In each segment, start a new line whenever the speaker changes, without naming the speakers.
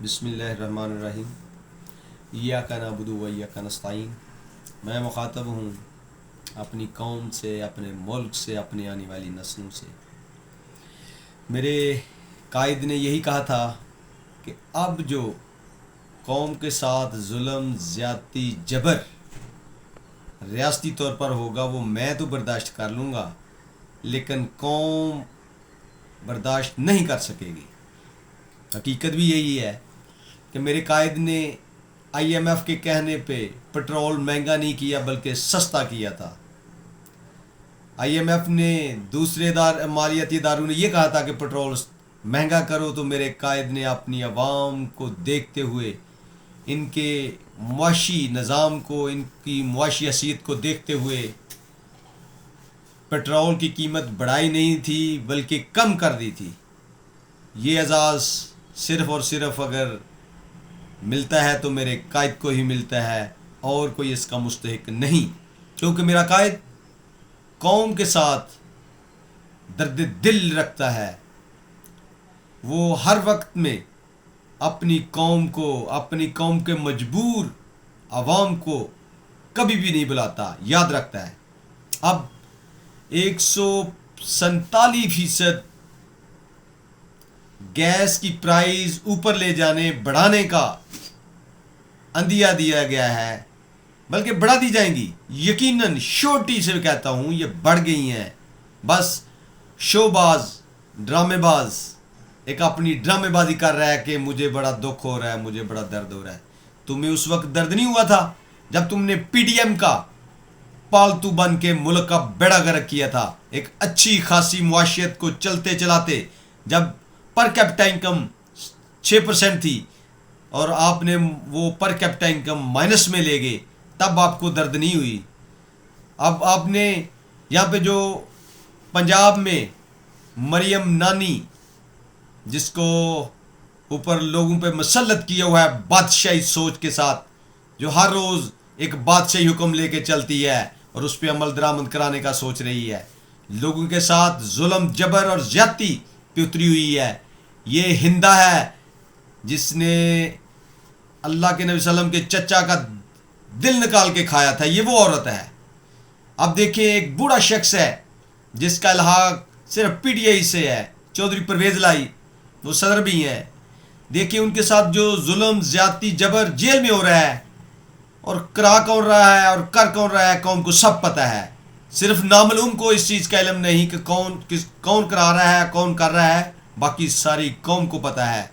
بسم اللہ الرحمن الرحیم۔ ایاک نعبد و ایاک نستعین۔ میں مخاطب ہوں اپنی قوم سے، اپنے ملک سے، اپنی آنے والی نسلوں سے۔ میرے قائد نے یہی کہا تھا کہ اب جو قوم کے ساتھ ظلم، زیادتی، جبر ریاستی طور پر ہوگا وہ میں تو برداشت کر لوں گا، لیکن قوم برداشت نہیں کر سکے گی۔ حقیقت بھی یہی ہے کہ میرے قائد نے IMF کے کہنے پہ پٹرول مہنگا نہیں کیا بلکہ سستا کیا تھا۔ IMF نے، دوسرے مالیاتی اداروں نے یہ کہا تھا کہ پٹرول مہنگا کرو، تو میرے قائد نے اپنی عوام کو دیکھتے ہوئے، ان کے معاشی نظام کو، ان کی معاشی حیثیت کو دیکھتے ہوئے پٹرول کی قیمت بڑھائی نہیں تھی بلکہ کم کر دی تھی۔ یہ اعزاز صرف اور صرف اگر ملتا ہے تو میرے قائد کو ہی ملتا ہے، اور کوئی اس کا مستحق نہیں، کیونکہ میرا قائد قوم کے ساتھ درد دل رکھتا ہے۔ وہ ہر وقت میں اپنی قوم کے مجبور عوام کو کبھی بھی نہیں بلاتا، یاد رکھتا ہے۔ اب 147% گیس کی پرائز اوپر لے جانے، بڑھانے کا عندیہ دیا گیا ہے، بلکہ بڑھا دی جائیں گی یقیناً۔ شورٹی سے کہتا ہوں یہ بڑھ گئی ہیں، بس شو باز، ڈرامے باز ایک اپنی ڈرامے بازی کر رہا ہے کہ مجھے بڑا دکھ ہو رہا ہے، مجھے بڑا درد ہو رہا ہے۔ تمہیں اس وقت درد نہیں ہوا تھا جب تم نے PDM کا پالتو بن کے ملک کا بیڑا گرک کیا تھا، ایک اچھی خاصی معاشیت کو چلتے چلاتے، جب پر کیپٹا انکم 6% تھی اور آپ نے وہ پر کیپٹا انکم مائنس میں لے گئے، تب آپ کو درد نہیں ہوئی۔ اب آپ نے یہاں پہ جو پنجاب میں مریم نانی، جس کو اوپر لوگوں پہ مسلط کیا ہوا ہے بادشاہی سوچ کے ساتھ، جو ہر روز ایک بادشاہی حکم لے کے چلتی ہے اور اس پہ عمل درآمد کرانے کا سوچ رہی ہے، لوگوں کے ساتھ ظلم، جبر اور زیادتی پہ اتری ہوئی ہے۔ یہ ہندا ہے جس نے اللہ کے نبی صلی اللہ علیہ وسلم کے چچا کا دل نکال کے کھایا تھا، یہ وہ عورت ہے۔ اب دیکھیں، ایک بوڑھا شخص ہے جس کا الحاق صرف PTI سے ہے، چودھری پرویز لائی، وہ صدر بھی ہیں۔ دیکھیں ان کے ساتھ جو ظلم، زیادتی، جبر جیل میں ہو رہا ہے، اور کرا کون رہا ہے اور کر کون رہا ہے، قوم کو سب پتہ ہے۔ صرف نامعلوم کو اس چیز کا علم نہیں کہ کون کرا رہا ہے، کون کر رہا ہے، باقی ساری قوم کو پتہ ہے۔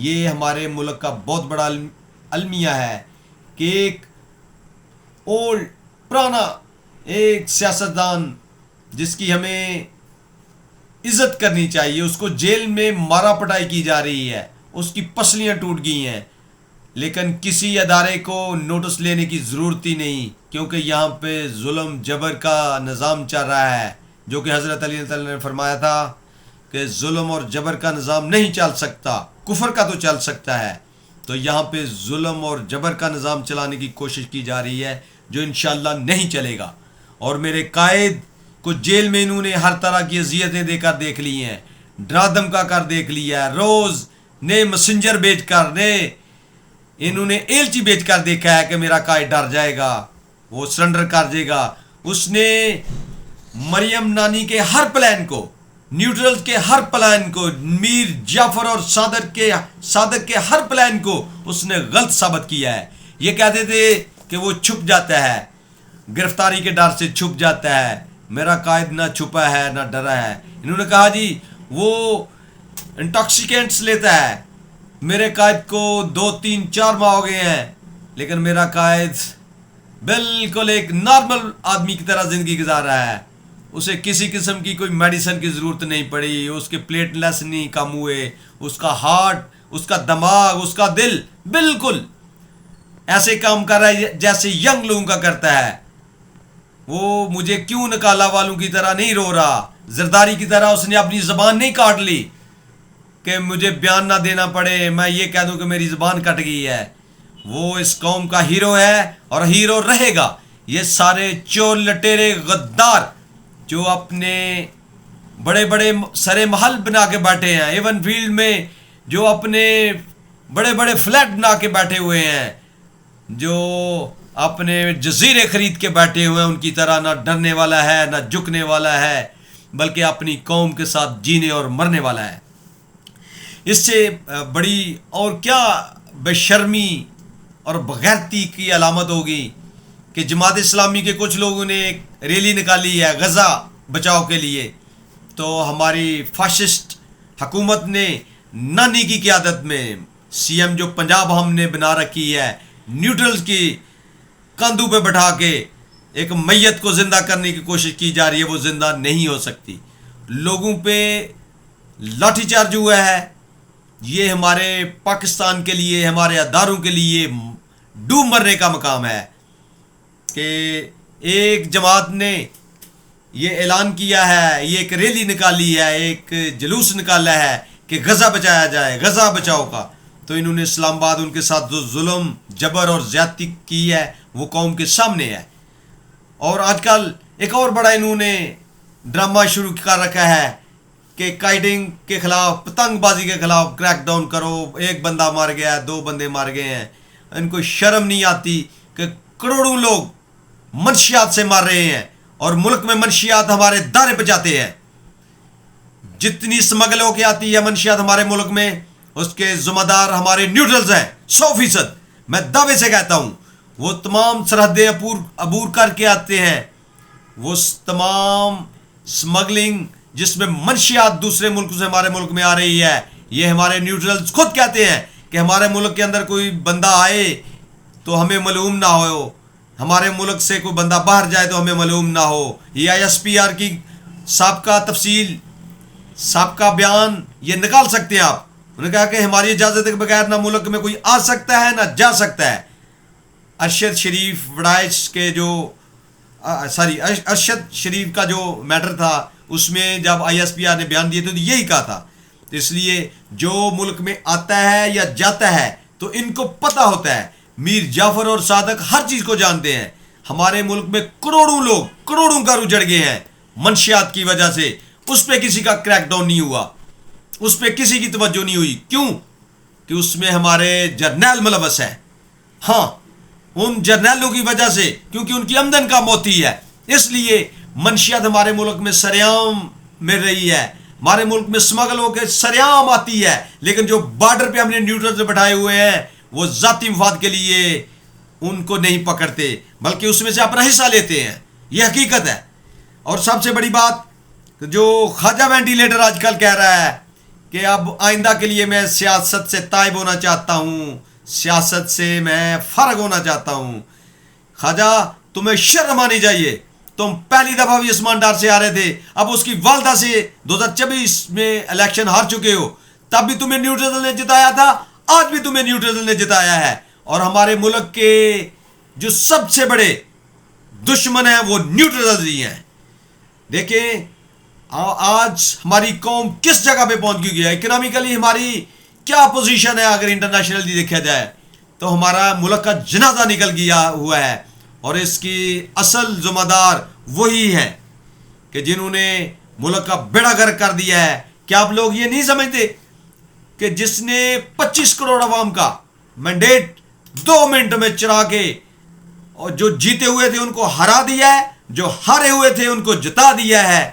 یہ ہمارے ملک کا بہت بڑا المیہ ہے کہ ایک پرانا ایک سیاستدان جس کی ہمیں عزت کرنی چاہیے، اس کو جیل میں مارا پٹائی کی جا رہی ہے، اس کی پسلیاں ٹوٹ گئی ہیں، لیکن کسی ادارے کو نوٹس لینے کی ضرورت ہی نہیں، کیونکہ یہاں پہ ظلم جبر کا نظام چل رہا ہے، جو کہ حضرت علی نے فرمایا تھا کہ ظلم اور جبر کا نظام نہیں چل سکتا، کفر کا تو چل سکتا ہے۔ تو یہاں پہ ظلم اور جبر کا نظام چلانے کی کوشش کی جا رہی ہے، جو انشاءاللہ نہیں چلے گا۔ اور میرے قائد کو جیل میں انہوں نے ہر طرح کی اذیتیں دے کر دیکھ لی ہیں، ڈرا دھمکا کر دیکھ لیا ہے، روز نئے مسنجر بیچ کر، انہوں نے ایلچی بیچ کر دیکھا ہے کہ میرا قائد ڈر جائے گا، وہ سرنڈر کر دے گا۔ اس نے مریم نانی کے ہر پلان کو، نیوٹرل کے ہر پلان کو، میر جعفر اور صادق کے ہر پلان کو اس نے غلط ثابت کیا ہے۔ یہ کہتے تھے کہ وہ چھپ جاتا ہے، گرفتاری کے ڈر سے چھپ جاتا ہے، میرا قائد نہ چھپا ہے نہ ڈرا ہے۔ انہوں نے کہا جی وہ انٹاکسیکینٹس لیتا ہے، میرے قائد کو 2 3 4 ماہ ہو گئے ہیں، لیکن میرا قائد بالکل ایک نارمل آدمی کی طرح زندگی گزار رہا ہے، اسے کسی قسم کی کوئی میڈیسن کی ضرورت نہیں پڑی، اس کے پلیٹلیٹس نہیں کم ہوئے، اس کا ہارٹ، اس کا دماغ، اس کا دل بالکل ایسے کام کر رہا ہے جیسے ینگ لوگوں کا کرتا ہے۔ وہ مجھے کیوں نکالا والوں کی طرح نہیں رو رہا، زرداری کی طرح اس نے اپنی زبان نہیں کاٹ لی کہ مجھے بیان نہ دینا پڑے، میں یہ کہہ دوں کہ میری زبان کٹ گئی ہے۔ وہ اس قوم کا ہیرو ہے اور ہیرو رہے گا۔ یہ سارے چور، لٹیرے، غدار جو اپنے بڑے بڑے سرے محل بنا کے بیٹھے ہیں، ایون فیلڈ میں جو اپنے بڑے بڑے فلیٹ بنا کے بیٹھے ہوئے ہیں، جو اپنے جزیرے خرید کے بیٹھے ہوئے ہیں، ان کی طرح نہ ڈرنے والا ہے نہ جھکنے والا ہے، بلکہ اپنی قوم کے ساتھ جینے اور مرنے والا ہے۔ اس سے بڑی اور کیا بے شرمی اور بغیرتی کی علامت ہوگی کہ جماعت اسلامی کے کچھ لوگوں نے ایک ریلی نکالی ہے غزہ بچاؤ کے لیے، تو ہماری فاشسٹ حکومت نے نانی کی قیادت میں سی ایم جو پنجاب ہم نے بنا رکھی ہے، نیوٹرلز کی کاندھوں پہ بٹھا کے ایک میت کو زندہ کرنے کی کوشش کی جا رہی ہے، وہ زندہ نہیں ہو سکتی۔ لوگوں پہ لاٹھی چارج ہوا ہے، یہ ہمارے پاکستان کے لیے، ہمارے اداروں کے لیے ڈوب مرنے کا مقام ہے کہ ایک جماعت نے یہ اعلان کیا ہے، یہ ایک ریلی نکالی ہے، ایک جلوس نکالا ہے کہ غزہ بچایا جائے، غزہ بچاؤ کا، تو انہوں نے اسلام آباد ان کے ساتھ جو ظلم جبر اور زیادتی کی ہے وہ قوم کے سامنے ہے۔ اور آج کل ایک اور بڑا انہوں نے ڈرامہ شروع کر رکھا ہے کہ کائٹنگ کے خلاف، پتنگ بازی کے خلاف کریک ڈاؤن کرو، ایک بندہ مار گیا ہے، 2 بندے مار گئے ہیں، ان کو شرم نہیں آتی کہ کروڑوں لوگ منشیات سے مار رہے ہیں اور ملک میں منشیات ہمارے دارے پہ جاتے ہیں۔ جتنی سمگل ہو کے آتی ہے منشیات ہمارے ملک میں، اس کے ذمہ دار ہمارے نیوٹرلز ہیں 100%۔ میں دعوے سے کہتا ہوں وہ تمام سرحدیں عبور کر کے آتے ہیں، وہ تمام سمگلنگ جس میں منشیات دوسرے ملک سے ہمارے ملک میں آ رہی ہے، یہ ہمارے نیوٹرلز خود کہتے ہیں کہ ہمارے ملک کے اندر کوئی بندہ آئے تو ہمیں معلوم نہ ہو، ہمارے ملک سے کوئی بندہ باہر جائے تو ہمیں معلوم نہ ہو۔ یہ ISPR کی سابقہ تفصیل، سابقہ بیان یہ نکال سکتے ہیں آپ۔ انہوں نے کہا کہ ہماری اجازت کے بغیر نہ ملک میں کوئی آ سکتا ہے نہ جا سکتا ہے۔ ارشد شریف وڈائچ کے جو ارشد شریف کا جو میٹر تھا، اس میں جب ISPR نے بیان دیے تو یہی کہا تھا۔ تو اس لیے جو ملک میں آتا ہے یا جاتا ہے تو ان کو پتہ ہوتا ہے، میر جعفر اور صادق ہر چیز کو جانتے ہیں۔ ہمارے ملک میں کروڑوں لوگ، کروڑوں گھر اجڑ گئے ہیں منشیات کی وجہ سے، اس پہ کسی کا کریک ڈاؤن نہیں ہوا، اس پہ کسی کی توجہ نہیں ہوئی۔ کیوں؟ کہ اس میں ہمارے جرنیل ملوث ہیں۔ ہاں، ان جرنیلوں کی وجہ سے، کیونکہ ان کی آمدن کا موتی ہے، اس لیے منشیات ہمارے ملک میں سریعام مل رہی ہے، ہمارے ملک میں سمگل ہو کے سریعام آتی ہے، لیکن جو بارڈر پہ ہم نے نیوٹرل سے بٹھائے ہوئے ہیں وہ ذاتی مفاد کے لیے ان کو نہیں پکڑتے، بلکہ اس میں سے اپنا حصہ لیتے ہیں۔ یہ حقیقت ہے۔ اور سب سے بڑی بات جو خواجہ وینٹیلیٹر آج کل کہہ رہا ہے کہ اب آئندہ کے لیے میں سیاست سے تائب ہونا چاہتا ہوں، سیاست سے میں فارغ ہونا چاہتا ہوں۔ خواجہ تمہیں شرم آنی چاہیے، تم پہلی دفعہ بھی عثمان ڈار سے آ رہے تھے، اب اس کی والدہ سے 2024 میں الیکشن ہار چکے ہو، تب بھی تمہیں نیوٹرل نے جتایا تھا، آج بھی تمہیں نیوٹرل نے جتایا ہے۔ اور ہمارے ملک کے جو سب سے بڑے دشمن ہیں وہ نیوٹرل ہی ہیں۔ دیکھیں آج ہماری قوم کس جگہ پہ پہنچ گئی ہے، اکنامیکلی ہماری کیا پوزیشن ہے۔ اگر انٹرنیشنلی دیکھا جائے تو ہمارا ملک کا جنازہ نکل گیا ہوا ہے، اور اس کی اصل ذمہ دار وہی ہیں کہ جنہوں نے ملک کا بیڑا گرک کر دیا ہے۔ کیا آپ لوگ یہ نہیں سمجھتے کہ جس نے 25 کروڑ عوام کا مینڈیٹ 2 منٹ میں چرا کے، اور جو جیتے ہوئے تھے ان کو ہرا دیا ہے، جو ہارے ہوئے تھے ان کو جتا دیا ہے،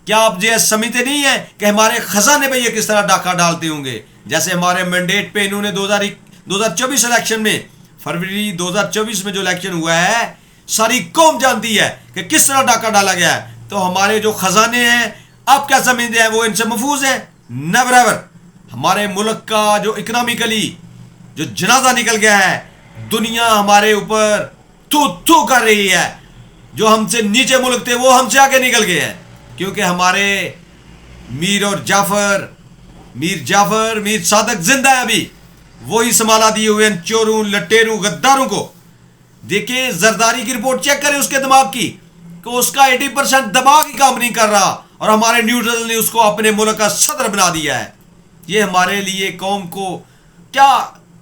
کیا آپ یہ سمجھتے نہیں ہیں کہ ہمارے خزانے پہ یہ کس طرح ڈاکہ ڈالتے ہوں گے؟ جیسے ہمارے مینڈیٹ پہ انہوں نے 2024 الیکشن میں، فروری 2024 میں جو الیکشن ہوا ہے، ساری قوم جانتی ہے کہ کس طرح ڈاکہ ڈالا گیا ہے۔ تو ہمارے جو خزانے ہیں آپ کیا سمجھتے ہیں وہ ان سے محفوظ ہیں؟ Never ever. ہمارے ملک کا جو اکنامیکلی جو جنازہ نکل گیا ہے، دنیا ہمارے اوپر تو کر رہی ہے، جو ہم سے نیچے ملک تھے وہ ہم سے آگے نکل گئے ہیں، کیونکہ ہمارے میر جعفر میر صادق زندہ ہے، ابھی وہی سنبھالا دیے ہوئے ہیں چوروں، لٹیروں، غداروں کو۔ دیکھیں زرداری کی رپورٹ چیک کریں اس کے دماغ کی، کہ اس کا 80% دماغ ہی کام نہیں کر رہا، اور ہمارے نیوٹرل نے اس کو اپنے ملک کا صدر بنا دیا ہے۔ یہ ہمارے لیے قوم کو کیا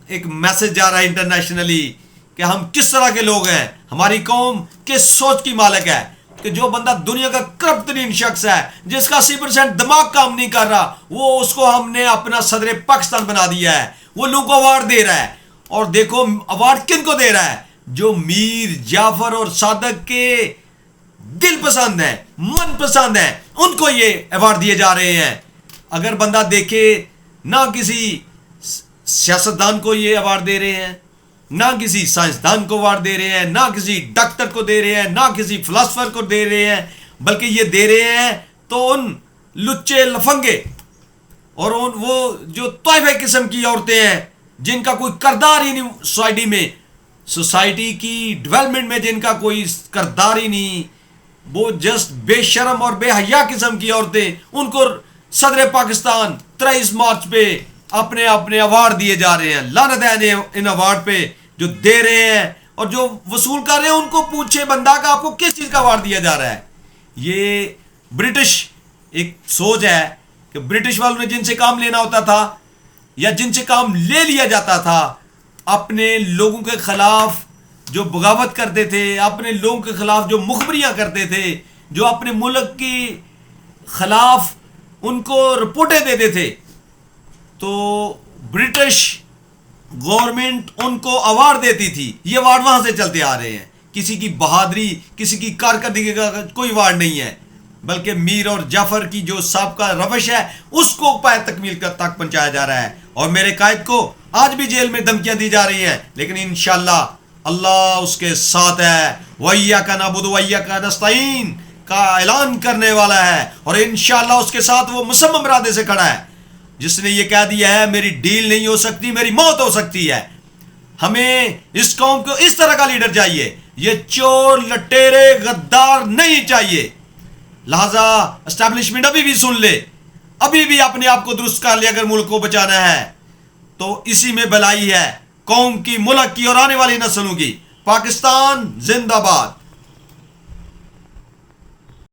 ایک میسج جا رہا ہے انٹرنیشنلی کہ ہم کس طرح کے لوگ ہیں، ہماری قوم کس سوچ کی مالک ہے، کہ جو بندہ دنیا کا کرپٹ ترین شخص ہے، جس کا 80% دماغ کام نہیں کر رہا، وہ اس کو ہم نے اپنا صدر پاکستان بنا دیا ہے۔ وہ لوگوں کو اوارڈ دے رہا ہے. اور دیکھو اوارڈ کن کو دے رہا ہے؟ جو میر جعفر اور صادق کے دل پسند ہیں، من پسند ہیں، ان کو یہ ایوارڈ دیے جا رہے ہیں. اگر بندہ دیکھے نہ کسی سیاستدان کو یہ ایوارڈ دے رہے ہیں، نہ کسی سائنسدان کو ایوارڈ دے رہے ہیں، نہ کسی ڈاکٹر کو دے رہے ہیں، نہ کسی فلاسفر کو دے رہے ہیں، بلکہ یہ دے رہے ہیں تو ان لچے لفنگے اور ان وہ جو طائفہ قسم کی عورتیں ہیں جن کا کوئی کردار ہی نہیں سوسائٹی کی ڈیولپمنٹ میں، جن کا کوئی کردار ہی نہیں، وہ جسٹ بے شرم اور بے حیا قسم کی عورتیں، ان کو صدر پاکستان 23 مارچ پہ اپنے اپنے ایوارڈ دیے جا رہے ہیں. لعنت ہے ان ایوارڈ پہ جو دے رہے ہیں اور جو وصول کر رہے ہیں. ان کو پوچھے بندہ کا آپ کو کس چیز کا ایوارڈ دیا جا رہا ہے. یہ برٹش ایک سوچ ہے کہ برٹش والوں نے جن سے کام لینا ہوتا تھا یا جن سے کام لے لیا جاتا تھا، اپنے لوگوں کے خلاف جو بغاوت کرتے تھے، اپنے لوگوں کے خلاف جو مخبریاں کرتے تھے، جو اپنے ملک کی خلاف ان کو رپورٹیں دیتے تھے، تو برٹش گورنمنٹ ان کو ایوارڈ دیتی تھی. یہ ایوارڈ وہاں سے چلتے آ رہے ہیں. کسی کی بہادری، کسی کی کارکردگی کا کوئی ایوارڈ نہیں ہے، بلکہ میر اور جعفر کی جو سابقہ روش ہے اس کو پائے تکمیل تک پہنچایا جا رہا ہے. اور میرے قائد کو آج بھی جیل میں دھمکیاں دی جا رہی ہیں، لیکن انشاءاللہ اللہ اس کے ساتھ ہے. وَإِيَّاكَ نَعْبُدُ وَإِيَّاكَ نَسْتَعِينُ کا اعلان کرنے والا ہے، اور انشاءاللہ اس کے ساتھ وہ مصمم ارادے سے کھڑا ہے جس نے یہ کہہ دیا ہے میری ڈیل نہیں ہو سکتی، میری موت ہو سکتی ہے. ہمیں اس قوم کو اس طرح کا لیڈر چاہیے، یہ چور لٹیرے غدار نہیں چاہیے. لہذا اسٹیبلشمنٹ ابھی بھی سن لے، ابھی بھی اپنے آپ کو درست کر لے. اگر ملک کو بچانا ہے تو اسی میں بھلائی ہے، قوم کی، ملک کی اور آنے والی نسلوں کی. پاکستان زندہ باد.